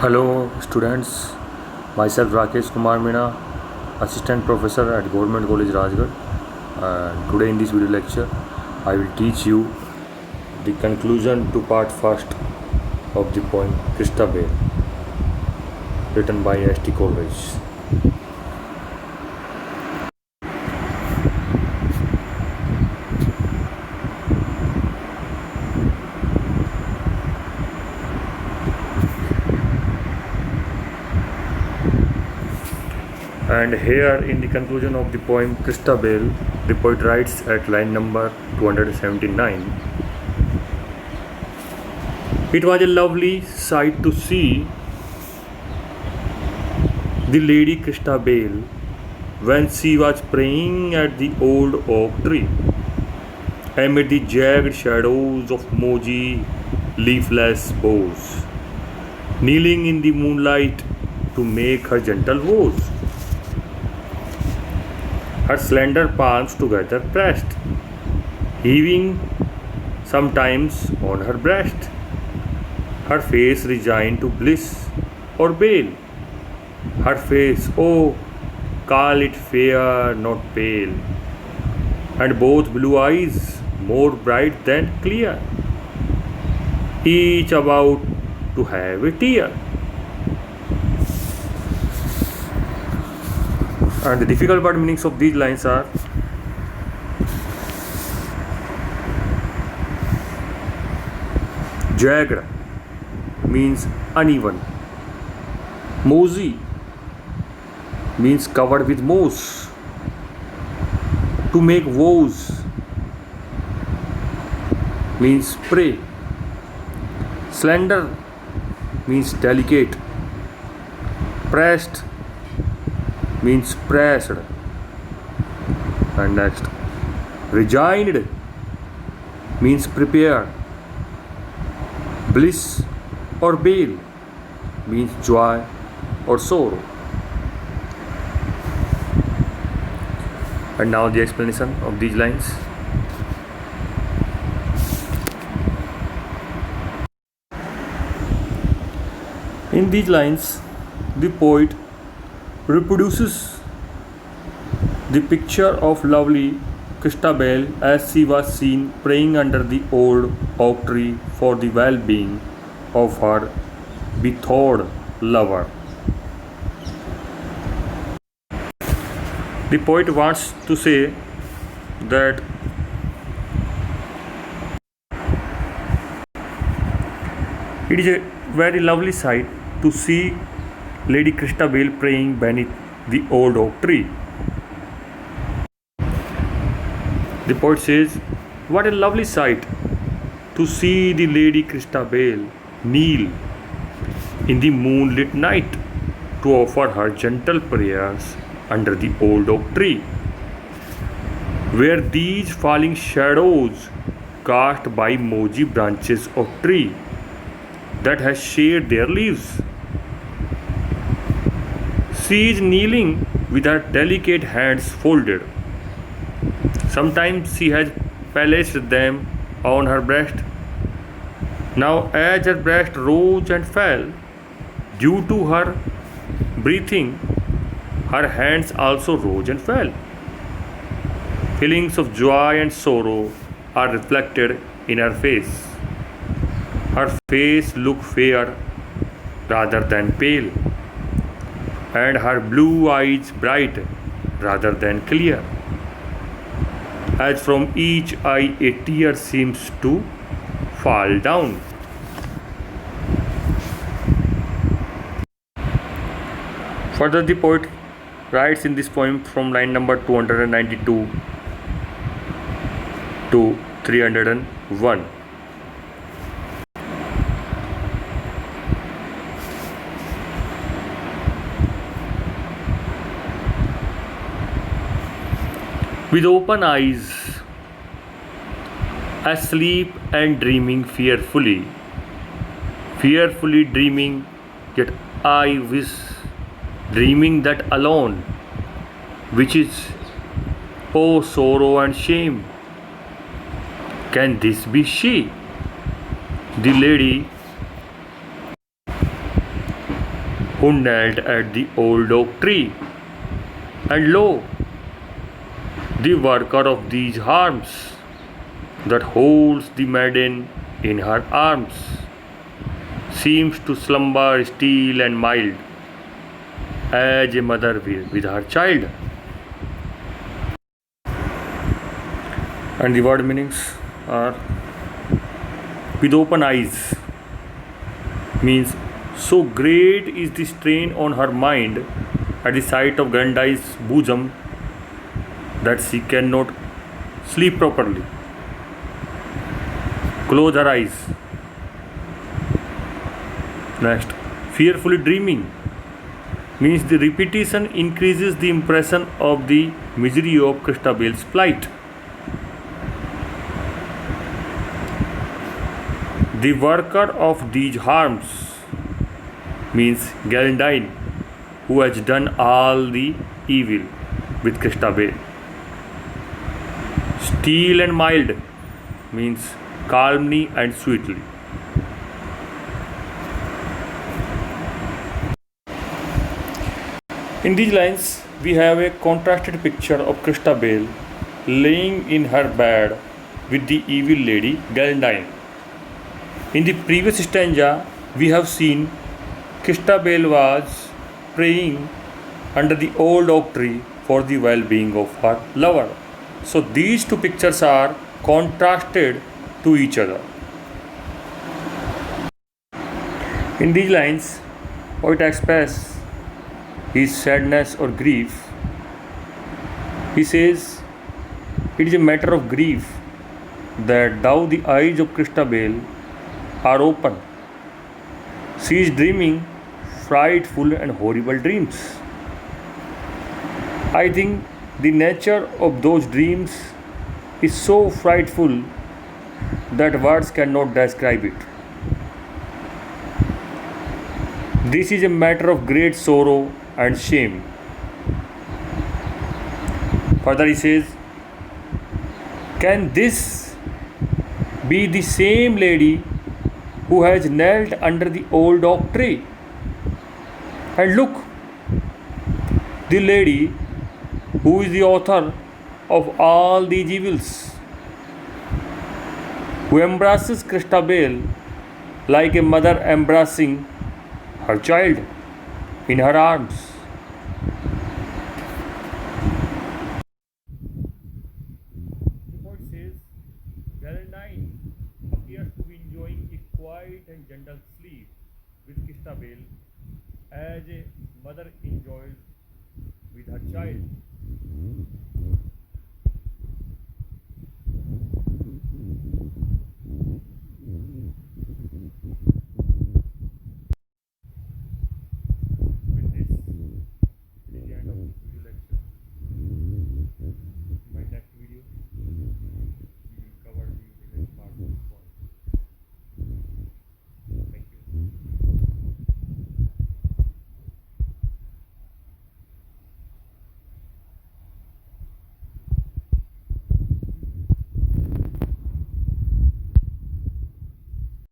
Hello students, myself Rakesh Kumar Meena, Assistant Professor at Government College Rajgarh, and today in this video lecture I will teach you the conclusion to part first of the poem Christabel, written by S.T. Coleridge. And here in the conclusion of the poem Christabel, the poet writes at line number 279, "It was a lovely sight to see the Lady Christabel when she was praying at the old oak tree, amid the jagged shadows of mossy, leafless boughs, kneeling in the moonlight to make her gentle vows. Her slender palms together pressed, heaving sometimes on her breast, her face resigned to bliss or bale. Her face, oh, call it fair, not pale, and both blue eyes more bright than clear, each about to have a tear." And the difficult part meanings of these lines are: jagged means uneven, mossy means covered with moss, to make vows means pray, slender means delicate, pressed means pressed, and next resigned means prepared, bliss or bale means joy or sorrow. And now the explanation of these lines. In these lines, the poet reproduces the picture of lovely Christabel as she was seen praying under the old oak tree for the well-being of her betrothed lover. The poet wants to say that it is a very lovely sight to see Lady Christabel praying beneath the old oak tree. The poet says, what a lovely sight to see the Lady Christabel kneel in the moonlit night to offer her gentle prayers under the old oak tree, where these falling shadows cast by mossy branches of tree that has shed their leaves. She is kneeling with her delicate hands folded. Sometimes she has placed them on her breast. Now, as her breast rose and fell, due to her breathing, her hands also rose and fell. Feelings of joy and sorrow are reflected in her face. Her face looked fair rather than pale, and her blue eyes bright rather than clear, as from each eye a tear seems to fall down. Further, the poet writes in this poem from line number 292 to 301. With open eyes, asleep and dreaming fearfully, fearfully dreaming, yet I wish, dreaming that alone, which is, oh sorrow and shame, can this be she, the lady who knelt at the old oak tree. And lo, the worker of these harms that holds the maiden in her arms seems to slumber still and mild as a mother with her child. And the word meanings are: with open eyes means so great is the strain on her mind at the sight of Grandine's bosom that she cannot sleep properly. Close her eyes. Next, fearfully dreaming means the repetition increases the impression of the misery of Christabel's plight. The worker of these harms means Geraldine, who has done all the evil with Christabel. Still and mild means calmly and sweetly. In these lines, we have a contrasted picture of Christabel laying in her bed with the evil lady Geraldine. In the previous stanza, we have seen Christabel was praying under the old oak tree for the well-being of her lover. So these two pictures are contrasted to each other. In these lines, poet expresses his sadness or grief. He says, "It is a matter of grief that thou the eyes of Christabel are open. She is dreaming frightful and horrible dreams. I think the nature of those dreams is so frightful that words cannot describe it. This is a matter of great sorrow and shame." Further he says, "Can this be the same lady who has knelt under the old oak tree? And look, the lady who is the author of all these evils, who embraces Christabel like a mother embracing her child in her arms." The poet says, Geraldine appears to be enjoying a quiet and gentle sleep with Christabel as a mother enjoys with her child.